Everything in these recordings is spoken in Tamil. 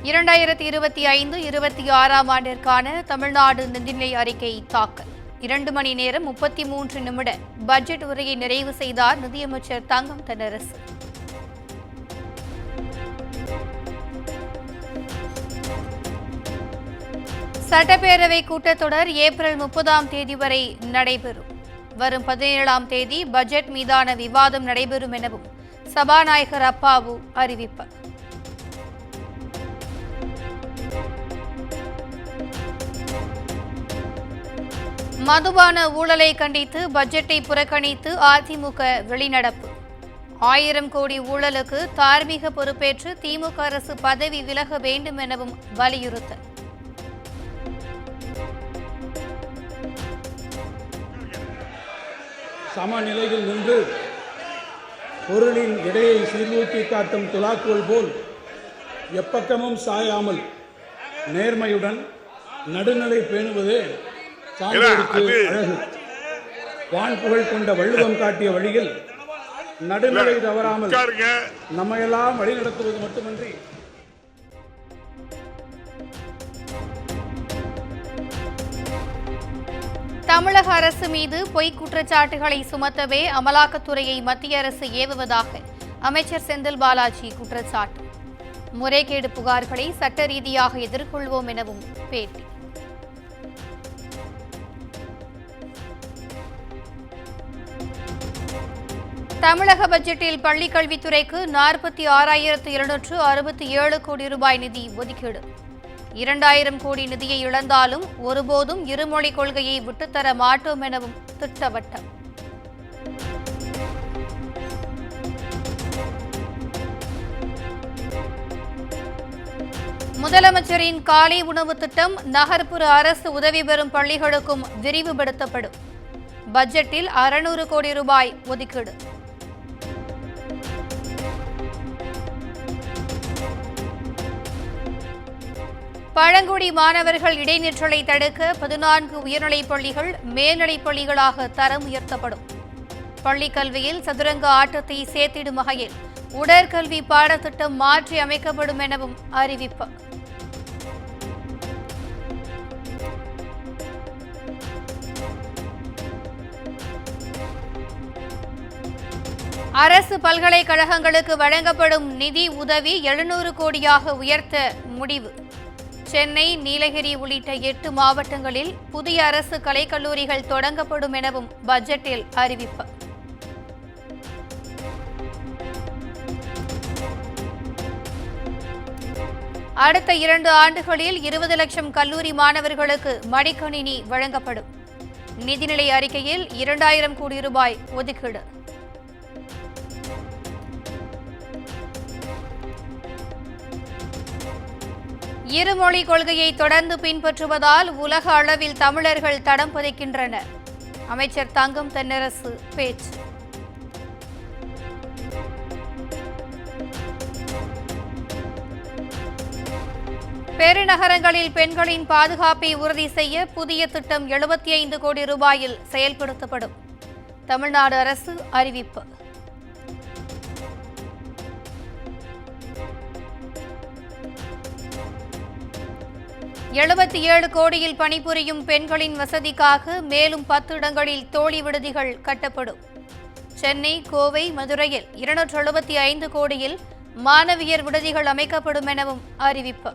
2025-26 ஆண்டிற்கான தமிழ்நாடு நிதிநிலை அறிக்கை தாக்கல் 2 மணி நேரம் 33 நிமிட பட்ஜெட் உரையை நிறைவு செய்தார் நிதியமைச்சர் தங்கம் தென்னரசு. சட்டப்பேரவை கூட்டத்தொடர் ஏப்ரல் 30ஆம் தேதி வரை நடைபெறும். வரும் 17ஆம் தேதி பட்ஜெட் மீதான விவாதம் நடைபெறும் எனவும் சபாநாயகர் அப்பாவு அறிவிப்பு. மதுபான ஊழலை கண்டித்து பட்ஜெட்டை புறக்கணித்து அதிமுக வெளிநடப்பு. 1000 கோடி ஊழலுக்கு தார்மீக பொறுப்பேற்று திமுக அரசு பதவி விலக வேண்டும் எனவும் வலியுறுத்தல். சமநிலையில் நின்று பொருளின் எடையை சீர்தூக்கி காட்டும் துலாக்கோல் போல் எப்பக்கமும் சாயாமல் நேர்மையுடன் நடுநிலை பேணுவதே சான்றோருக்கு அழகு. வான்புகழ் கொண்ட வள்ளுவம் காட்டிய வழியில் நடுநிலை தவறாமல் நம்மையெல்லாம் வழிநடத்துவது மட்டுமன்றி தமிழக அரசு மீது பொய் குற்றச்சாட்டுகளை சுமத்தவே அமலாக்கத்துறையை மத்திய அரசு ஏவுவதாக அமைச்சர் செந்தில் பாலாஜி குற்றச்சாட்டு. முறைகேடு புகார்களை சட்ட ரீதியாக எதிர்கொள்வோம் எனவும் பேட்டி. தமிழக பட்ஜெட்டில் பள்ளிக்கல்வித்துறைக்கு 46,267 கோடி ரூபாய் நிதி ஒதுக்கீடு. 2000 கோடி நிதியை இழந்தாலும் ஒருபோதும் இருமொழி கொள்கையை விட்டுத்தர மாட்டோம் எனவும் திட்டவட்டம். முதலமைச்சரின் காலை உணவு திட்டம் நகர்ப்புற அரசு உதவி பெறும் பள்ளிகளுக்கும் விரிவுபடுத்தப்படும். பட்ஜெட்டில் 600 கோடி ரூபாய் ஒதுக்கீடு. பழங்குடி மாணவர்கள் இடைநிற்றலை தடுக்க 14 உயர்நிலைப் பள்ளிகள் மேல்நிலைப் பள்ளிகளாக தரம் உயர்த்தப்படும். பள்ளிக் கல்வியில் சதுரங்க ஆட்டத்தை சேர்த்திடும் வகையில் உடற்கல்வி பாடத்திட்டம் மாற்றி அமைக்கப்படும் எனவும் அறிவிப்பு. அரசு பல்கலைக்கழகங்களுக்கு வழங்கப்படும் நிதி உதவி 700 கோடியாக உயர்த்த முடிவு. சென்னை, நீலகிரி உள்ளிட்ட 8 மாவட்டங்களில் புதிய அரசு கலைக்கல்லூரிகள் தொடங்கப்படும் எனவும் பட்ஜெட்டில் அறிவிப்பு. அடுத்த 2 ஆண்டுகளில் 20 லட்சம் கல்லூரி மாணவர்களுக்கு மடிக்கணினி வழங்கப்படும். நிதிநிலை அறிக்கையில் 2000 கோடி ரூபாய் ஒதுக்கீடு. இருமொழி கொள்கையை தொடர்ந்து பின்பற்றுவதால் உலக அளவில் தமிழர்கள் தடம் பதிக்கின்றனர். அமைச்சர் தங்கம் தென்னரசு பேச்சு. பெருநகரங்களில் பெண்களின் பாதுகாப்பை உறுதி செய்ய புதிய திட்டம் 75 கோடி ரூபாயில் செயல்படுத்தப்படும். தமிழ்நாடு அரசு அறிவிப்பு. $77 கோடியில் பணிபுரியும் பெண்களின் வசதிக்காக மேலும் 10 இடங்களில் தோழி விடுதிகள் கட்டப்படும். சென்னை, கோவை, மதுரையில் 275 கோடியில் மாணவியர் விடுதிகள் அமைக்கப்படும் எனவும் அறிவிப்பு.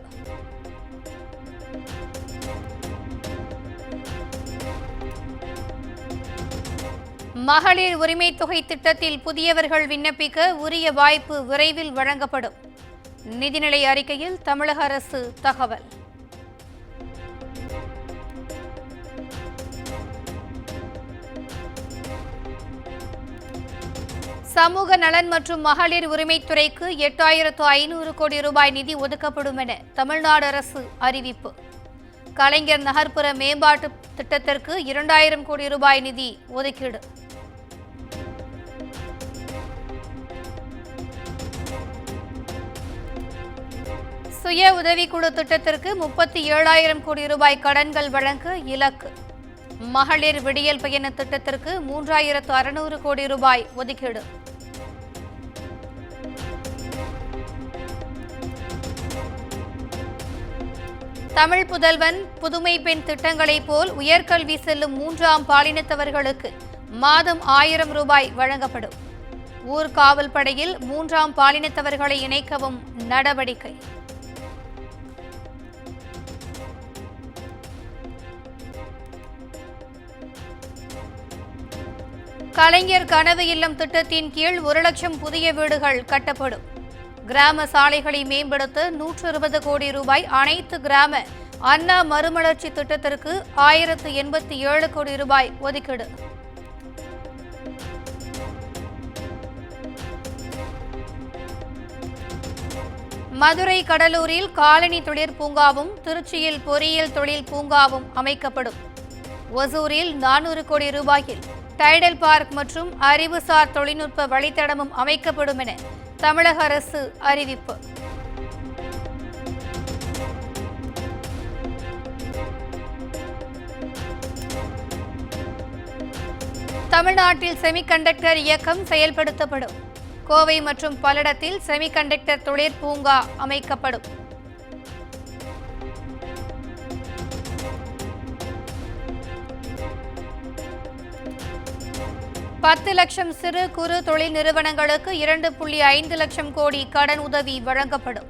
மகளிர் உரிமைத் தொகை திட்டத்தில் புதியவர்கள் விண்ணப்பிக்க உரிய வாய்ப்பு விரைவில் வழங்கப்படும். நிதிநிலை அறிக்கையில் தமிழக அரசு தகவல். சமூக நலன் மற்றும் மகளிர் உரிமைத்துறைக்கு 8500 கோடி ரூபாய் நிதி ஒதுக்கப்படும் என தமிழ்நாடு அரசு அறிவிப்பு. கலைஞர் நகர்ப்புற மேம்பாட்டு திட்டத்திற்கு 2000 கோடி ரூபாய் நிதி ஒதுக்கீடு. சுய உதவிக்குழு திட்டத்திற்கு 37,000 கோடி ரூபாய் கடன்கள் வழங்க இலக்கு. மகளிர் விடியல் பயண திட்டத்திற்கு 3600 கோடி ரூபாய் ஒதுக்கீடு. தமிழ் புதல்வன் புதுமை பெண் திட்டங்களைப் போல் உயர்கல்வி செல்லும் 3ஆம் பாலினத்தவர்களுக்கு மாதம் 1000 ரூபாய் வழங்கப்படும். ஊர்காவல் படையில் 3ஆம் பாலினத்தவர்களை இணைக்கவும் நடவடிக்கை. கலைஞர் கனவு இல்லம் திட்டத்தின் கீழ் 1 லட்சம் புதிய வீடுகள் கட்டப்படும். கிராம சாலைகளை மேம்படுத்த 120 கோடி ரூபாய் அனைத்து கிராம அண்ணா மறுமலர்ச்சி திட்டத்திற்கு 1087 கோடி ரூபாய் ஒதுக்கீடு. மதுரை கடலூரில் காலனி தொழிற்பூங்காவும் திருச்சியில் பொறியியல் தொழில் பூங்காவும் அமைக்கப்படும். ஒசூரில் 400 கோடி ரூபாயில் டைடல் பார்க் மற்றும் அறிவுசார் தொழில்நுட்ப வழித்தடமும் அமைக்கப்படும் என தமிழக அரசு அறிவிப்பு. தமிழ்நாட்டில் செமிகண்டக்டர் இயக்கம் செயல்படுத்தப்படும். கோவை மற்றும் பல்லடத்தில் செமிகண்டக்டர் தொழிற்பூங்கா அமைக்கப்படும். பத்து லட்சம் சிறு குறு தொழில் நிறுவனங்களுக்கு 2.5 லட்சம் கோடி கடன் உதவி வழங்கப்படும்.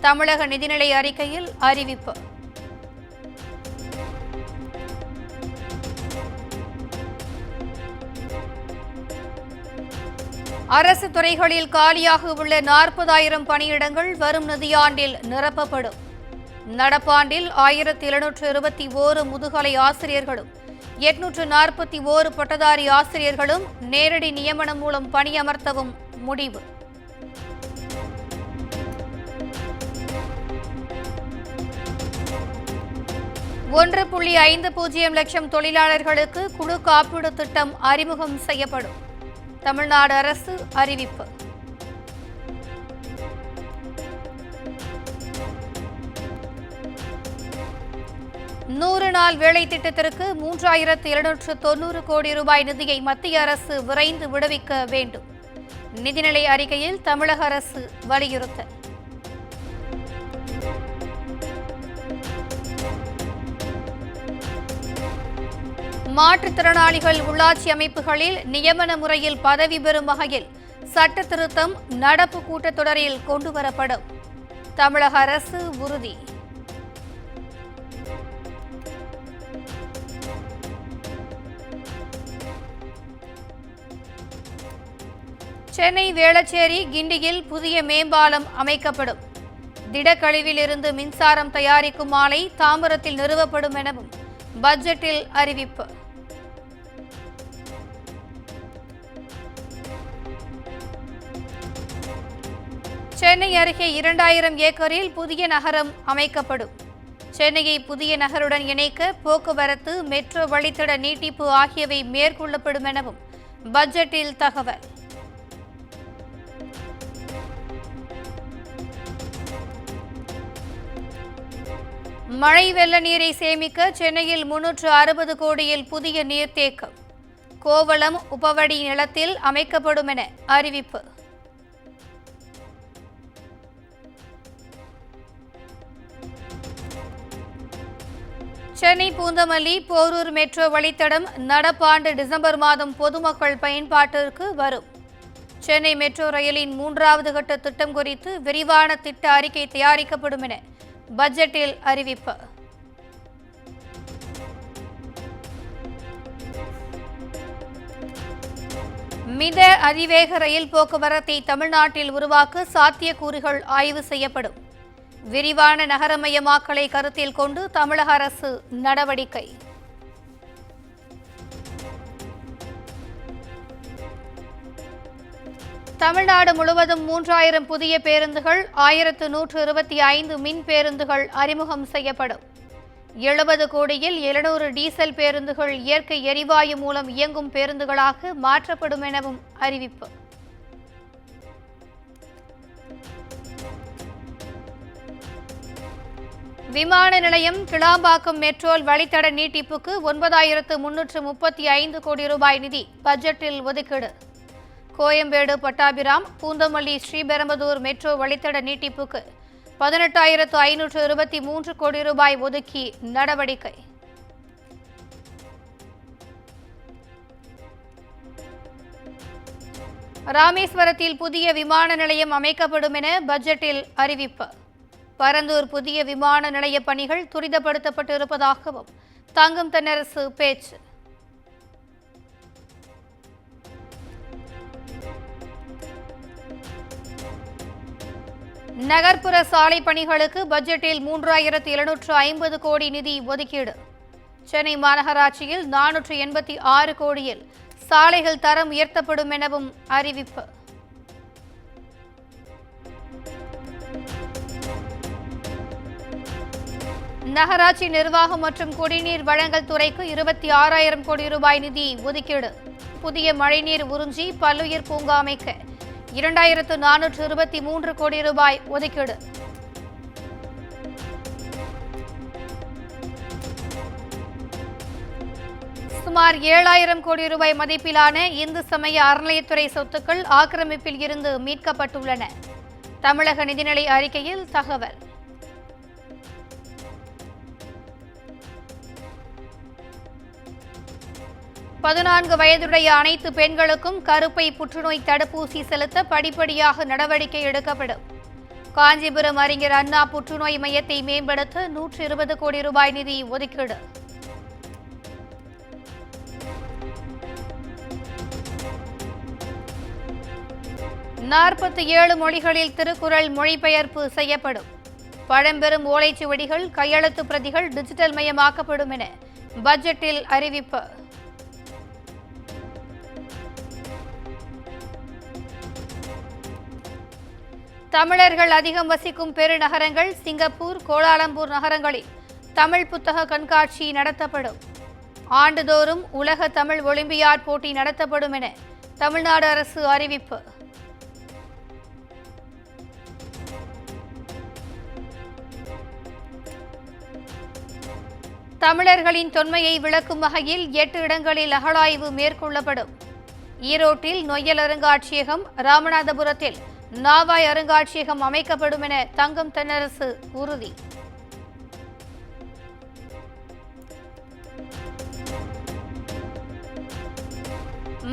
தமிழக நிதிநிலை அறிக்கையில் அறிவிப்பு. அரசு துறைகளில் காலியாக உள்ள 40,000 பணியிடங்கள் வரும் நிதியாண்டில் நிரப்பப்படும். நடப்பாண்டில் 1721 முதுகலை ஆசிரியர்களும் 841 பட்டதாரி ஆசிரியர்களும் நேரடி நியமனம் மூலம் பணியமர்த்தவும் முடிவு. $1.50 லட்சம் தொழிலாளர்களுக்கு குழு காப்பீடு திட்டம் அறிமுகம் செய்யப்படும். தமிழ்நாடு அரசு அறிவிப்பு. நூறு நாள் வேலை திட்டத்திற்கு 3,790 கோடி ரூபாய் நிதியை மத்திய அரசு விரைந்து விடுவிக்க வேண்டும். நிதிநிலை அறிக்கையில் தமிழக அரசு வலியுறுத்தல். மாற்றுத்திறனாளிகள் உள்ளாட்சி அமைப்புகளில் நியமன முறையில் பதவி பெறும் வகையில் சட்ட திருத்தம் நடப்பு கூட்டத்தொடரில் கொண்டுவரப்படும். தமிழக அரசு உறுதி. சென்னை வேளச்சேரி கிண்டியில் புதிய மேம்பாலம் அமைக்கப்படும். திடக்கழிவில் இருந்து மின்சாரம் தயாரிக்கும் ஆலை தாம்பரத்தில் நிறுவப்படும் எனவும் பட்ஜெட்டில் அறிவிப்பு. சென்னை அருகே 2000 ஏக்கரில் புதிய நகரம் அமைக்கப்படும். சென்னையை புதிய நகருடன் இணைக்க போக்குவரத்து, மெட்ரோ வழித்தட நீட்டிப்பு ஆகியவை மேற்கொள்ளப்படும் எனவும் பட்ஜெட்டில் தகவல். மழை வெள்ள நீரை சேமிக்க சென்னையில் 360 கோடியில் புதிய நீர்த்தேக்கம். கோவளம் உபவடி நிலத்தில் அமைக்கப்படும் என அறிவிப்பு. சென்னை பூந்தமல்லி போரூர் மெட்ரோ வழித்தடம் நடப்பாண்டு டிசம்பர் மாதம் பொதுமக்கள் பயன்பாட்டிற்கு வரும். சென்னை மெட்ரோ ரயிலின் 3வது கட்ட திட்டம் குறித்து விரிவான திட்ட அறிக்கை தயாரிக்கப்படும் என பட்ஜெட்டில் அறிவிப்பு. மித அதிவேக ரயில் போக்குவரத்தை தமிழ்நாட்டில் உருவாக்க சாத்தியக்கூறுகள் ஆய்வு செய்யப்படும். விரிவான நகரமயமாக்கலை கருத்தில் கொண்டு தமிழக அரசு நடவடிக்கை. தமிழ்நாடு முழுவதும் 3000 புதிய பேருந்துகள், 1125 மின் பேருந்துகள் அறிமுகம் செய்யப்படும். 70 கோடியில் 700 டீசல் பேருந்துகள் இயற்கை எரிவாயு மூலம் இயங்கும் பேருந்துகளாக மாற்றப்படும் எனவும் அறிவிப்பு. விமான நிலையம் கிளாம்பாக்கம் மெட்ரோல் வழித்தட நீட்டிப்புக்கு 9335 கோடி ரூபாய் நிதி பட்ஜெட்டில் ஒதுக்கீடு. கோயம்பேடு பட்டாபிராம் பூந்தமல்லி ஸ்ரீபெரும்புதூர் மெட்ரோ வழித்தட நீட்டிப்புக்கு 18,523 கோடி ரூபாய் ஒதுக்கி நடவடிக்கை. ராமேஸ்வரத்தில் புதிய விமான நிலையம் அமைக்கப்படும் என பட்ஜெட்டில் அறிவிப்பு. பரந்தூர் புதிய விமான நிலைய பணிகள் துரிதப்படுத்தப்பட்டிருப்பதாகவும் தங்கம் தென்னரசு பேச்சு. நகர்ப்புற சாலை பணிகளுக்கு பட்ஜெட்டில் 3,750 கோடி நிதி ஒதுக்கீடு. சென்னை மாநகராட்சியில் 486 கோடியில் சாலைகள் தரம் உயர்த்தப்படும் எனவும் அறிவிப்பு. நகராட்சி நிர்வாகம் மற்றும் குடிநீர் வழங்கல் துறைக்கு 26,000 கோடி ரூபாய் நிதி ஒதுக்கீடு. புதிய மழைநீர் உறிஞ்சி பல்லுயிர் பூங்கா அமைக்க 2,423 கோடி ரூபாய் ஒதுக்கீடு. சுமார் 7,000 கோடி ரூபாய் மதிப்பிலான இந்து சமய அறநிலையத்துறை சொத்துக்கள் ஆக்கிரமிப்பில் இருந்து மீட்கப்பட்டுள்ளன. தமிழக நிதிநிலை அறிக்கையில் தகவல். பதினான்கு வயதுடைய அனைத்து பெண்களுக்கும் கருப்பை புற்றுநோய் தடுப்பூசி செலுத்த படிப்படியாக நடவடிக்கை எடுக்கப்படும். காஞ்சிபுரம் அறிஞர் அண்ணா புற்றுநோய் மையத்தை மேம்படுத்த 120 கோடி ரூபாய் நிதி ஒதுக்கீடு. நாற்பத்தி 7 மொழிகளில் திருக்குறள் மொழிபெயர்ப்பு செய்யப்படும். பழம்பெரும் ஓலைச்சுவடிகள், கையெழுத்து பிரதிகள் டிஜிட்டல் மயமாக்கப்படும் என பட்ஜெட்டில் அறிவிப்பு. தமிழர்கள் அதிகம் வசிக்கும் பெருநகரங்கள் சிங்கப்பூர், கோலாலம்பூர் நகரங்களில் தமிழ் புத்தக கண்காட்சி நடத்தப்படும். ஆண்டுதோறும் உலக தமிழ் ஒலிம்பியாட் போட்டி நடத்தப்படும் என தமிழ்நாடு அரசு அறிவிப்பு. தமிழர்களின் தொன்மையை விளக்கும் வகையில் 8 இடங்களில் அகழாய்வு மேற்கொள்ளப்படும். ஈரோட்டில் நொய்யல் அருங்காட்சியகம், ராமநாதபுரத்தில் நாவாய் அருங்காட்சியகம் அமைக்கப்படும் என தங்கம் தென்னரசு உறுதி.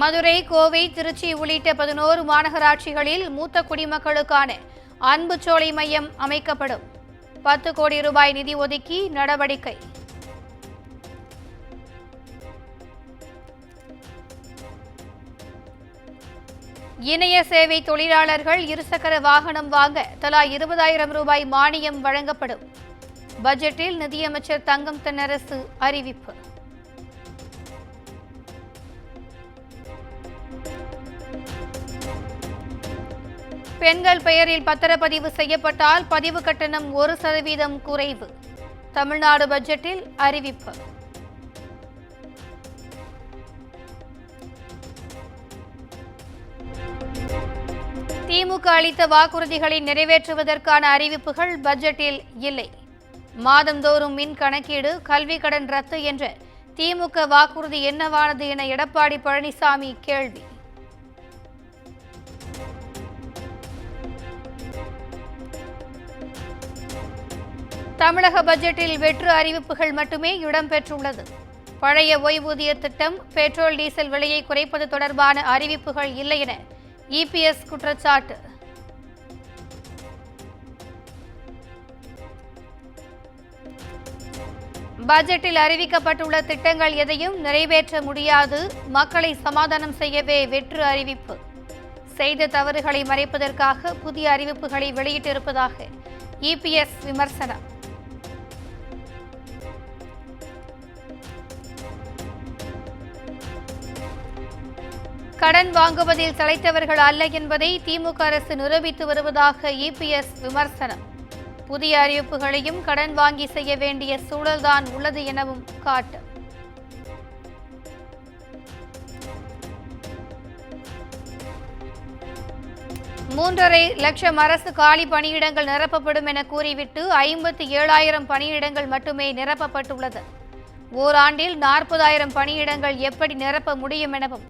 மதுரை, கோவை, திருச்சி உள்ளிட்ட 11 மாநகராட்சிகளில் மூத்த குடிமக்களுக்கான அன்புச்சோலை மையம் அமைக்கப்படும். 10 கோடி ரூபாய் நிதி ஒதுக்கி நடவடிக்கை. இணைய சேவை தொழிலாளர்கள் இருசக்கர வாகனம் வாங்க தலா 20,000 ரூபாய் மானியம் வழங்கப்படும். பட்ஜெட்டில் நிதியமைச்சர் தங்கம் தென்னரசு அறிவிப்பு. பெண்கள் பெயரில் பத்திரப்பதிவு செய்யப்பட்டால் பதிவு கட்டணம் 1% குறைவு. தமிழ்நாடு பட்ஜெட்டில் அறிவிப்பு. திமுக அளித்த வாக்குறுதிகளை நிறைவேற்றுவதற்கான அறிவிப்புகள் பட்ஜெட்டில் இல்லை. மாதந்தோறும் மின் கணக்கீடு, கல்வி கடன் ரத்து என்ற திமுக வாக்குறுதி என்னவானது என எடப்பாடி பழனிசாமி கேள்வி. தமிழக பட்ஜெட்டில் வெற்று அறிவிப்புகள் மட்டுமே இடம்பெற்றுள்ளது. பழைய ஓய்வூதிய திட்டம், பெட்ரோல் டீசல் விலையை குறைப்பது தொடர்பான அறிவிப்புகள் இல்லை என EPS குற்றச்சாட்டு. பட்ஜெட்டில் அறிவிக்கப்பட்டுள்ள திட்டங்கள் எதையும் நிறைவேற்ற முடியாது. மக்களை சமாதானம் செய்யவே வெற்று அறிவிப்பு. செய்த தவறுகளை மறைப்பதற்காக புதிய அறிவிப்புகளை வெளியிட்டிருப்பதாக EPS விமர்சனம். கடன் வாங்குவதில் தலைத்தவர்கள் அல்ல என்பதை திமுக அரசு நிரூபித்து வருவதாக EPS விமர்சனம். புதிய அறிவிப்புகளையும் கடன் வாங்கி செய்ய வேண்டிய சூழல்தான் உள்ளது எனவும் காட்டு. மூன்றரை லட்சம் அரசு காலி பணியிடங்கள் நிரப்பப்படும் என கூறிவிட்டு 57,000 பணியிடங்கள் மட்டுமே நிரப்பப்பட்டுள்ளது. ஓராண்டில் 40,000 பணியிடங்கள் எப்படி நிரப்ப முடியும் எனவும்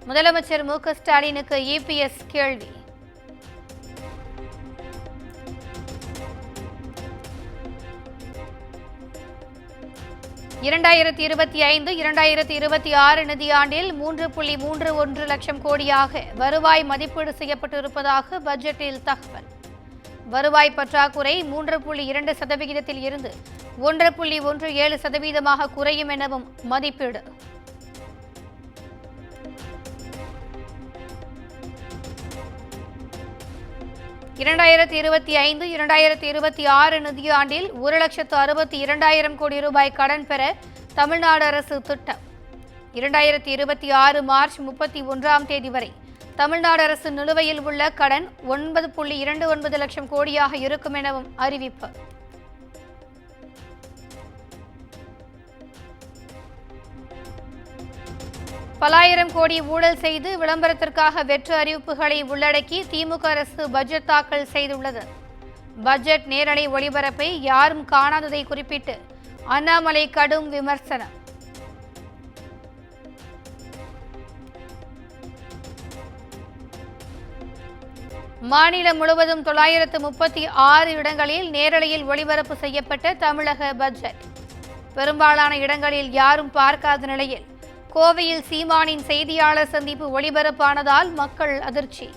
முதலமைச்சர் மு க ஸ்டாலினுக்கு EPS கேள்வி. 2025-2026 நிதியாண்டில் 3.31 லட்சம் கோடியாக வருவாய் மதிப்பீடு செய்யப்பட்டிருப்பதாக பட்ஜெட்டில் தகவல். வருவாய் பற்றாக்குறை 3.2% இருந்து 1.17% குறையும் எனவும் மதிப்பீடு. இரண்டாயிரத்தி 25-2026 நிதியாண்டில் 1,62,200 கோடி ரூபாய் கடன் பெற தமிழ்நாடு அரசு திட்டம். 2026 மார்ச் 31ஆம் தேதி வரை தமிழ்நாடு அரசு நிலுவையில் உள்ள கடன் 9.29 லட்சம் கோடியாக இருக்கும் எனவும் அறிவிப்பு. பலாயிரம் கோடி ஊழல் செய்து விளம்பரத்திற்காக வெற்று அறிவிப்புகளை உள்ளடக்கி திமுக அரசு பட்ஜெட் தாக்கல் செய்துள்ளது. பட்ஜெட் நேரலை ஒளிபரப்பை யாரும் காணாததை குறிப்பிட்டு அண்ணாமலை கடும் விமர்சனம். மாநிலம் முழுவதும் 936 இடங்களில் நேரலையில் ஒளிபரப்பு செய்யப்பட்ட தமிழக பட்ஜெட் பெரும்பாலான இடங்களில் யாரும் பார்க்காத நிலையில் கோவையில் சீமானின் செய்தியாளர் சந்திப்பு ஒளிபரப்பானதால் மக்கள் அதிர்ச்சி.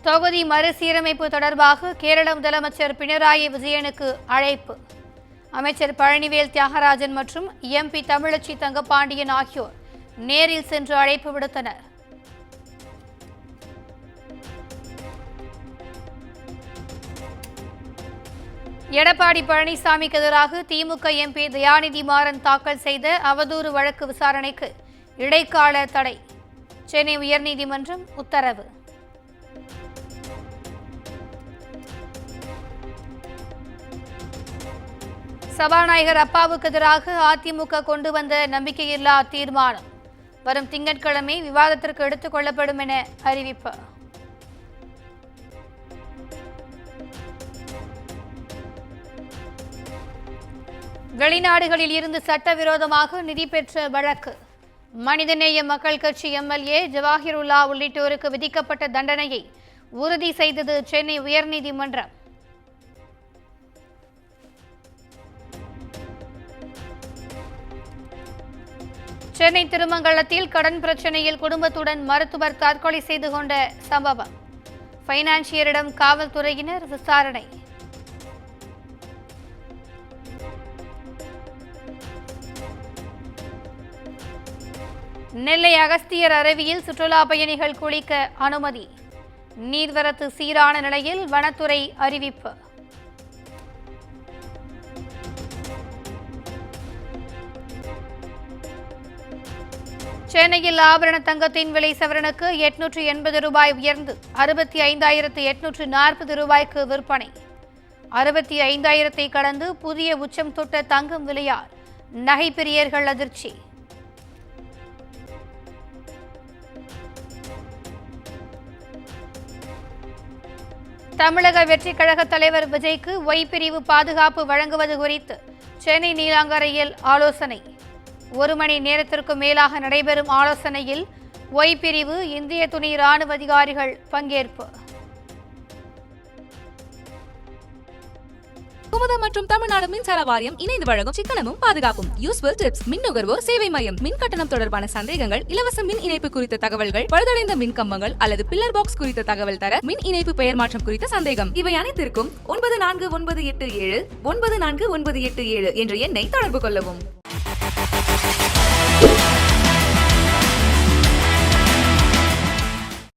தொகுதி மறுசீரமைப்பு தொடர்பாக கேரள முதலமைச்சர் பினராயி விஜயனுக்கு அழைப்பு. அமைச்சர் பழனிவேல் தியாகராஜன் மற்றும் எம்பி தமிழச்சி தங்கப்பாண்டியன் ஆகியோர் நேரில் சென்று அழைப்பு விடுத்தனர். எடப்பாடி பழனிசாமிக்கு எதிராக திமுக எம்பி தயாநிதி மாறன் தாக்கல் செய்த அவதூறு வழக்கு விசாரணைக்கு இடைக்கால தடை. சென்னை உயர்நீதிமன்றம் உத்தரவு. சபாநாயகர் அப்பாவுக்கு எதிராக அதிமுக கொண்டு வந்த நம்பிக்கையில்லா தீர்மானம் வரும் திங்கட்கிழமை விவாதத்திற்கு எடுத்துக் கொள்ளப்படும் என அறிவிப்பு. வெளிநாடுகளில் இருந்து சட்டவிரோதமாக நிதி பெற்ற வழக்கு. மனிதநேய மக்கள் கட்சி எம்எல்ஏ ஜவாஹிருல்லா உள்ளிட்டோருக்கு விதிக்கப்பட்ட தண்டனையை உறுதி செய்தது சென்னை உயர்நீதிமன்றம். சென்னை திருமங்கலத்தில் கடன் பிரச்சனையில் குடும்பத்துடன் மருத்துவர் தற்கொலை செய்து கொண்ட சம்பவம். பைனான்சியரிடம் காவல்துறையினர் விசாரணை. நெல்லை அகஸ்தியர் அருவியில் சுற்றுலா பயணிகள் குளிக்க அனுமதி. நீர்வரத்து சீரான நிலையில் வனத்துறை அறிவிப்பு. சென்னையில் ஆபரண தங்கத்தின் விலை சவரனுக்கு 880 ரூபாய் உயர்ந்து 65,840 ரூபாய்க்கு விற்பனை. 65,000 கடந்து புதிய உச்சம் தொட்ட தங்கம் விலையால் நகை பிரியர்கள் அதிர்ச்சி. தமிழக வெற்றிக் கழக தலைவர் விஜய்க்கு ஒய் பிரிவு பாதுகாப்பு வழங்குவது குறித்து சென்னை நீலாங்கரையில் ஆலோசனை. 1 மணி நேரத்திற்கு மேலாக நடைபெறும் ஆலோசனையில் ஒய் பிரிவு இந்திய துணை ராணுவ அதிகாரிகள் பங்கேற்பு. குமுதம் மற்றும் தமிழ்நாடு மின்சார வாரியம் இணைந்து வழங்கும் சிக்கனமும் பாதுகாப்பும் யூஸ்ஃபுல் டிப்ஸ். மின் நுகர்வோர் சேவை மையம். மின் கட்டணம் தொடர்பான சந்தேகங்கள், இலவச மின் இணைப்பு குறித்த தகவல்கள், பழுதடைந்த மின் கம்பங்கள் அல்லது பில்லர் பாக்ஸ் குறித்த தகவல் தர, மின் இணைப்பு பெயர் மாற்றம் குறித்த சந்தேகம், இவை அனைத்திற்கும் 9497 9497 என்ற எண்ணை தொடர்பு கொள்ளவும்.